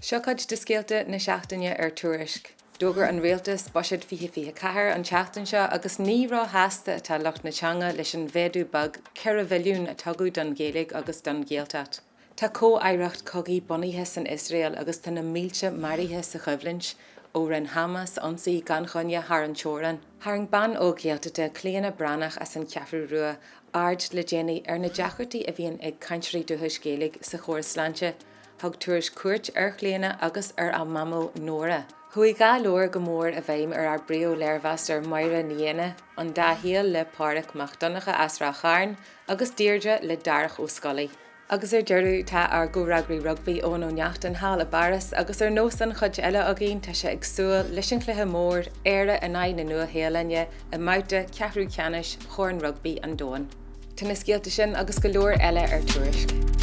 Seachtaid de scéalta na seachtaine Tuairisc. Dógur an réaltas boisiad fiche cahar an teachtain seo agus ní rá háasta atá lecht na teanga leis an bhéadú bag ceir a bhiliún a tugadh don Gaeilge agus don Gaeltacht. Tá có-éireacht cogaí bunaithe san Israel agus tá na mílte marithe sa Chumhlint ó ran Hamas ansaí gan chunne thar an teoran. Tharng ban ó Gaeltaide cléanna branach as an ceafrú rua ard le déanaí ar na deachirtaí a bhíonn ag caintrí dúthais Gaeilge sa chóirslánte, thug Tuairisc cuairt ar chléana agus ar a mamó nóra. Hui ga leor go mór a bhaim ar brio leirmheas ar maire níana an dahial le páric machdonacha asra charn agus dírdre le darach ó scolaí. Agus deirú tá ar go rugby ón ó neacht an hála baras agus ar nós an chuid eile againn tá sé ag súil leis an cluiche mór éire a naid na nua héalainne a mauta ceathrú ceannis chóir an rugby an dóin. Tá na scéalta sin agus go leor eile ar Tuairisc.